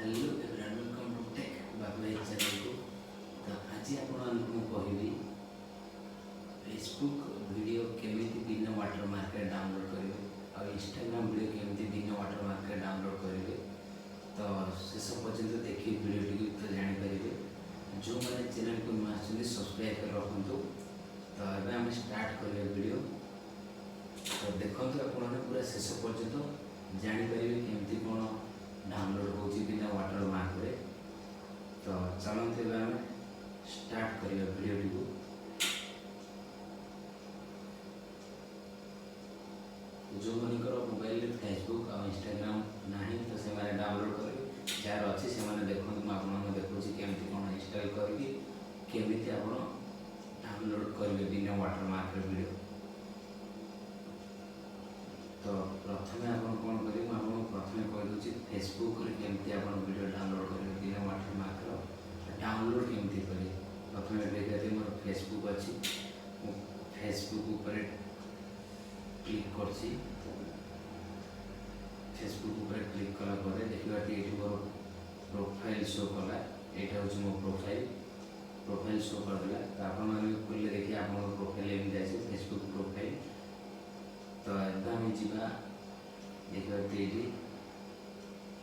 Hello everyone welcome to tech Babulai channel को। तो आज आपको कहबी फेसबुक वीडियो केमिति बिना वाटरमार्क डाउनलोड करेंगे और इंस्टाग्राम वीडियो केमिति बिना वाटरमार्क डाउनलोड करेंगे। तो शेष पर्यंत देखिए वीडियो तो जानीपर जो मैंने चैनल को नुआ सब्सक्राइब कर रखु। तो ये आम स्टार्ट करेंगे वीडियो। तो देखो आपने पूरा शेष पर्यंत जानीपर केमती कौन डाउनलोड हो बिना वाटरमार्क रे। तो चलते आम स्टार्ट करिया वीडियो को। जो मनकर मोबाइल फेसबुक और इंस्टाग्राम ना तो से डाउनलोड करेंगे। जार अच्छी से देखो मुझे देखुची केमती कौन इंस्टॉल करके केमिति आप डाउनलोड करेंगे बिना वाटरमार्क वीडियो। तो प्रथम आप कौन करेंगे आपको प्रथम कहीदे फेसबुक केमती आप वीडियो डाउनलोड करेंगे बिना वाटरमार्क डाउनलोड केमती करेंगे। प्रथम देखते मोर फेसबुक अच्छी फेसबुक ऊपर क्लिक कर फेसबुक ऊपर क्लिक कला देखा ये मोर प्रोफाइल शो कला। यहाँ हूँ मो प्रोफाइल शो करदेला। तो आप खोलिए देखिए आप प्रोफाइल एमती आसे फेसबुक प्रोफाइल। तो आम जा देखा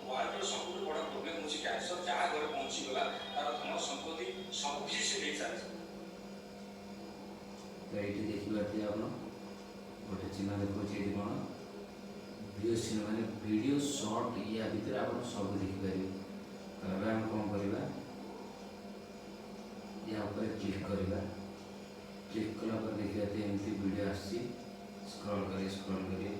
वर्ल्ड सबुठ बड़ प्रोब्लेम होची कैंसर जहाँ घर पहुंची गला तार धन संपत्ति सब किसी से नहीं सारी। तो ये देखिए आप गोटे चिन्ह देखिए ये कौन वीडियो चिन्ह माने वीडियो शॉर्ट या भितर आप सब देखिपारे। तो अब आम कौन करवा या क्लिक करवा। क्लिक कला देखिए एमती वीडियो आसी स्क्रॉल करिए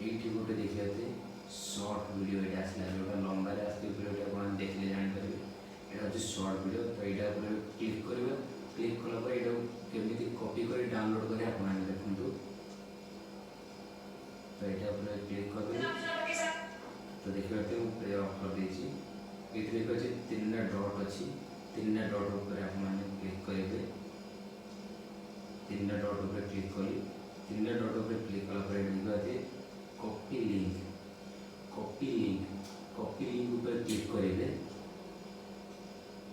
ये गोटे देखिए शॉर्ट वीडियो ये आसला जो लंबा वीडियो आप देखिए जापर यहाँ हूँ शॉर्ट वीडियो। तो यहाँ क्लिक करवा। क्लिक कला यहाँ केमी कॉपी कर डाउनलोड करें आप देखूँ। तो यहाँ क्लिक कर तो देखिए मुझे ऑफ कर देती ये अच्छे तीन डॉट अच्छी तीन डॉट उपर आप क्लिक करेंगे। तीन डॉट उपर क्लिक करी तीन डॉट उपर क्लिक कला कॉपी लिंक कॉपी लिंक उपर क्लिक करेंगे।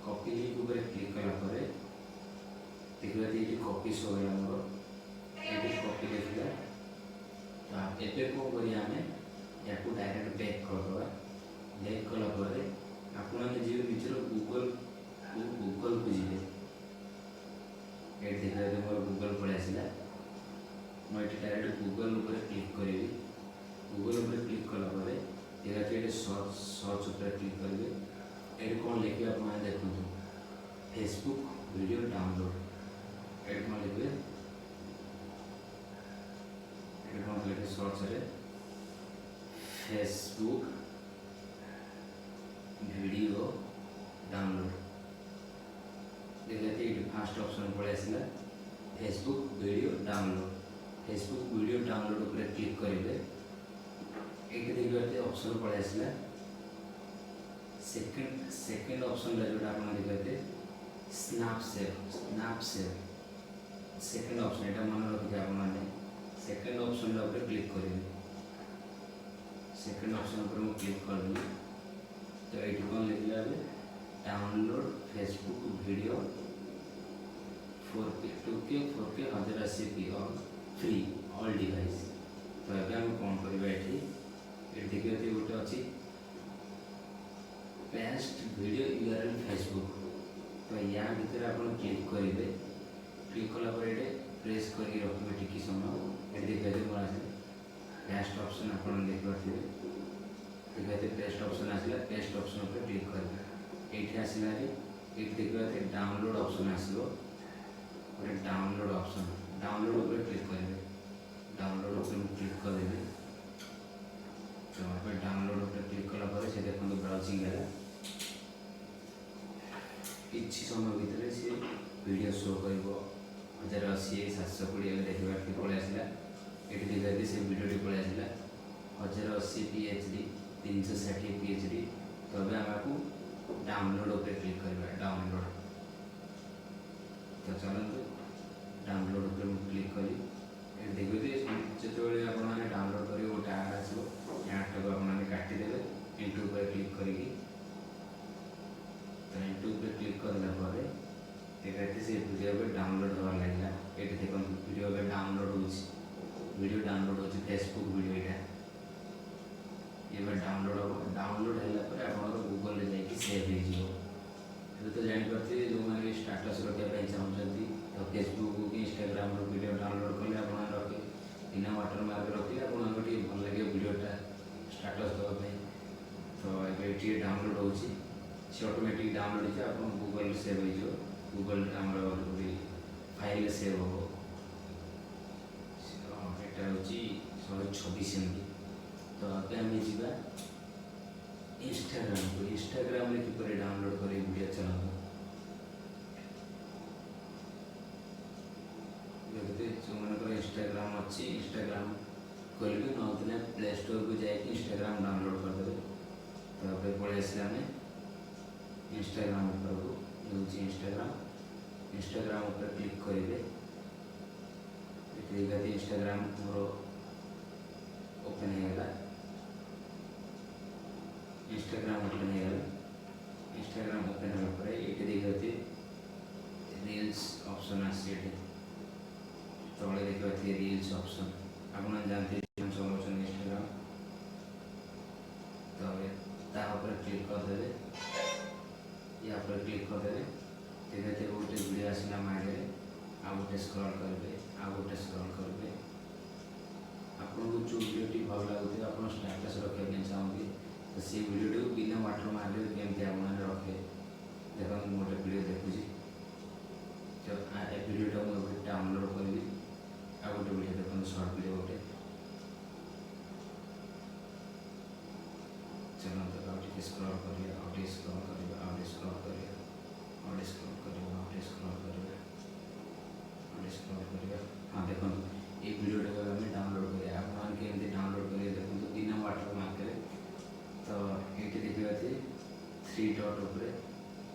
कॉपी लिंक उपर क्लिक कला देखिए ये कॉपी शो है मोर ये कॉपी देखा। तो एवं कौन करिए आम या डायरेक्ट बैक करदे। बैक कलापर आपने जी निजर गूगल को जी ये देखिए मोर गूगल पलि आसला। मुझे डायरेक्ट गूगल उपर क्लिक करी। गूगल उपर क्लिक कलापर ये सर्च उपर क्लिक करेंगे। ये कौन लिखे आप देखो फेसबुक वीडियो डाउनलोड ये कौन लिखे ये कौन लिखे सर्च रे फेसबुक वीडियो डाउनलोड देखते ये फास्ट ऑप्शन पड़े आसला Facebook video download. Facebook video download उपर क्लिक करेंगे। ये देखिए ऑप्शन पड़े आसला सेकेंड ऑप्शन जो आप देखते स्नैपसेव सेकेंड ऑप्शन यहाँ मन रखिए आप सेकेंड ऑप्शन उपर क्लिक करेंगे। सेकेंड ऑप्शन पर मुझे क्लिक कर दी। तो ये कौन लिखा download Facebook video 2K 4K 1080p और फ्री ऑल डिवाइस। तो ये आम कौन करवा ये देखिए गोटे अच्छी पेस्ट वीडियो यूआरएल फेसबुक। तो या भीतर आप क्लिक करेंगे। क्लिक कलापर ये प्रेस कर रखिए टिकी समय ये देखिए मोर आस पेस्ट ऑप्शन आप देखिए देखिए पेस्ट ऑप्शन आसला। पेस्ट ऑप्शन पर क्लिक करेंगे। ये आसला ये देखिए डाउनलोड ऑप्शन आसो गोटे डाउनलोड ऑप्शन डाउनलोड उपर क्लिक करेंगे। डाउनलोड उपर क्लिक करेंगे। तो आप डाउनलोड उपर क्लिक कलापर से देखो ब्राउजिंग है किसी समय भितर सी वीडियो शो कर 1080 720 देखा पलि आसला। ये देखिए से वीडियो पलि आसला 1080p HD 360p HD। तो अब आमको डाउनलोड उपर क्लिक करवा डाउनलोड। तो चलते डाउनलोड उपर क्लिक करी देखिए जो आप डाउनलोड करेंगे गोटे आड आसो। आड टाक आप काटिदेवे इंटू पर क्लिक करी ये डाउनलोड होची से ऑटोमेटिक डाउनलोड हो आप गूगल सेव हो गूगल आमर फाइल सेव हो यहाँ हूँ 126 MB। तो अब आम जा इंस्टाग्राम को इंस्टाग्राम में किपर डाउनलोड कर वीडियो चलाता देखते जो मन इंस्टाग्राम अच्छी इंस्टाग्राम खोल ना प्ले स्टोर को जाकि इंस्टाग्राम डाउनलोड करदे तो अब पलि आस इंस्टाग्राम उपरकू इंस्टाग्राम इंस्टाग्राम उपर क्लिक करेंगे इंस्टाग्राम मोर ओपन होगा इंस्टाग्राम ओपन होगा इंस्टाग्राम ओपन होगा ये देखते रील्स ऑप्शन आसे तले देखते रील्स ऑप्शन आप जानते चलाऊँ इंस्टाग्राम तो क्लिक करदे या क्लिक करदे देखते गोटे वीडियो आसला आगे आ गोटे स्क्रॉल करेंगे आ गोटे स्क्रॉल करेंगे आपको जो वीडियो भल लगुए आप स्टेटस रखा चाहते तो सी वीडियो बिना वाटर मारे केमती आप रखे देखो गोटे वीडियो देखुची तो ए वीडियोटा मुझे डाउनलोड करी आ गोटे वीडियो देखो सर्ट वीडियो गोटे चलो तो आगे स्क्रॉल करिए आगे स्क्रॉल करिए आगे स्क्रॉल करिए आगे स्क्रॉल करिए आगे स्क्रॉल करिए आगे स्क्रॉल करिए हाँ देखो ये वीडियोटा को आम डाउनलोड करिए आप केमती डाउनलोड करिए देखो बिना वाटर मार्क तो ये देखिए 3 डॉट उपर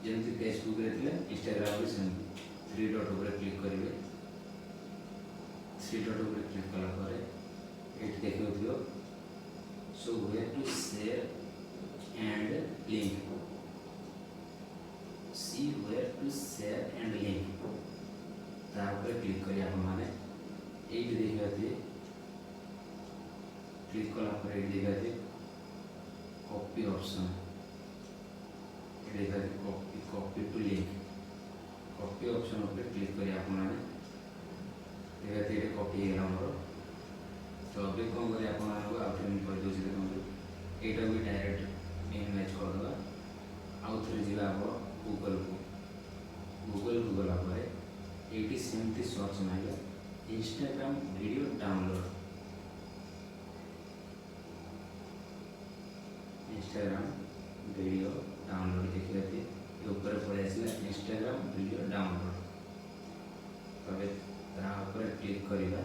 जमी फेसबुक इंस्टाग्राम भी सेमती 3 डॉट उपर क्लिक करेंगे 3 डॉट उपर क्लिक कलापर ये देखो so where to share and link see where to share and link तापर क्लिक करिए आप माने ये देखिए क्लिक कलापर ये देखिए कॉपी ऑप्शन देखा copy copy to link copy option उपर क्लिक करिए आप माने देखते ये कॉपी है मोर तो अभी कौन करें आपको आउटलाइन कर दूसरी देखो यहाँ भी डायरेक्ट इमेज करदे आउ थे जा गूगल को गूगल को गलापर ये सेमती सर्च मारे Instagram video download Instagram video download देखिए ऊपर पड़े आसला इंस्टाग्राम वीडियो डाउनलोड तब क्लिक करवा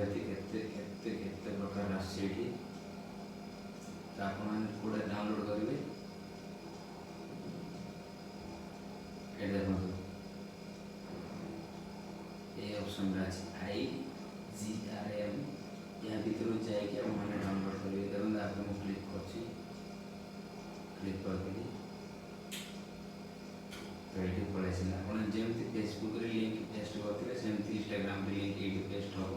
केते प्रकार आसी आप कौटे डाउनलोड करेंगे ये देखो ये ऑप्शन IGRM या भर जाकि आप डाउनलोड करेंगे देखो आप क्लिक क्लिक करदेली तो ये पलि आसला आप जमी फेसबुक लिंक पेस्ट करते सेमती इंस्टाग्राम लिंक ये पेस्ट हम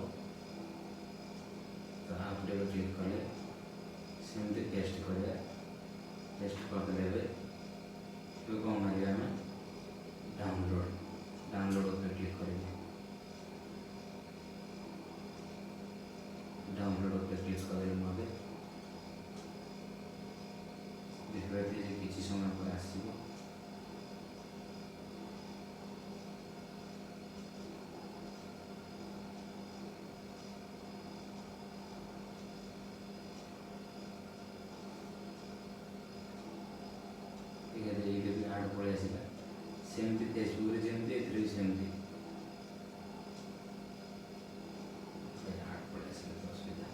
तो आप क्लिक कले सेमती पेस्ट करा पेस्ट करदे तो कौन मारे आम डाउनलोड डाउनलोड पर क्लिक करेंगे डाउनलोड पर क्लिक कर मुझे देखते किसी समय पर आसो आड़ पलि आसला सेमती फेसबुक जमी ए सेमती आड़ पलि आसला असुविधा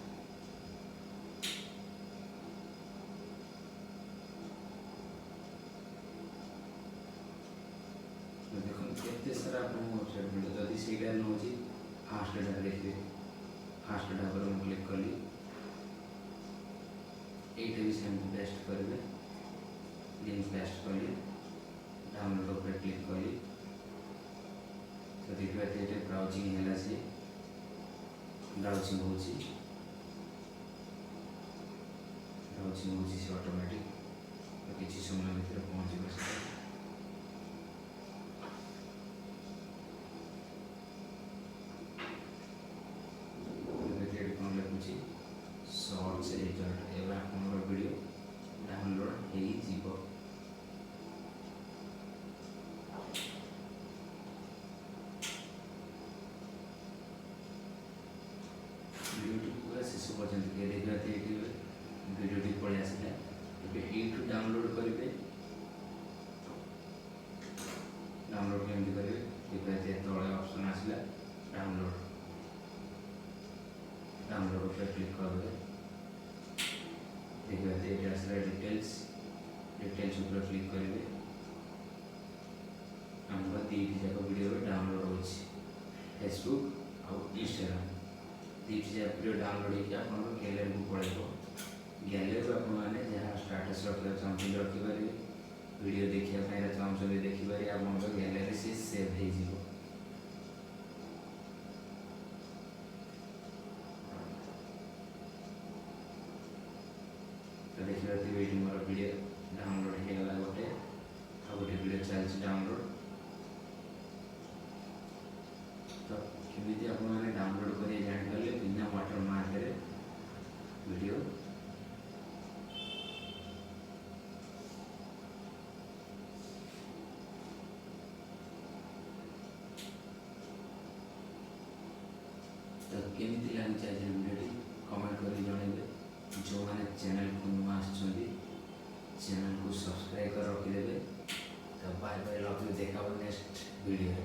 देखो केते सारा वेबसाइट मिले जदि से नौ फास्ट डाटा देखिए फास्ट डाटा पर क्लिक कली ये भी सेमती पेस्ट करेंगे लिंक पेस्ट कली डाउनलोड पर क्लिक कली तो देखते ये ब्राउजिंग है सी ब्राउजिंग हो ऑटोमेटिक तो किसी समय भर पहुँच कौन लिखुची सर्च रिजल्ट एवं आप वीडियो डाउनलोड डाउनलोड करेंगे। डाउनलोड केमती करेंगे देखिए तले ऑप्शन आसला डाउनलोड। डाउनलोड पर क्लिक करेंगे देखिए ये आसला डिटेल्स। डिटेल्स ऊपर क्लिक करेंगे हमको दीटी जाक वीडियो डाउनलोड हो फेसबुक और इंस्टाग्राम दीटी जाक वीडियो डाउनलोड होकर आप गैलरी को पड़ेगा। गैलरी को आपने जहाँ स्टाटस रखा चाहते रखिपारे वीडियो देखा चाहते देखिपारे आप गैलरी से सेव हो। तो देखिए मोर वीडियो डाउनलोड होगा गोटे आ गोटे वीडियो चलती डाउनलोड। तो केमी आप डाउनलोड कर जापर बिना वाटरमार्क वीडियो तो केमी लगी चाहिए वीडियो कमेंट कर जनइबे। जो मैंने चैनल को नुआ चैनल को सब्सक्राइब कर रखिदेवे। तो बाय बाय लव यू देखा नेक्स्ट वीडियो।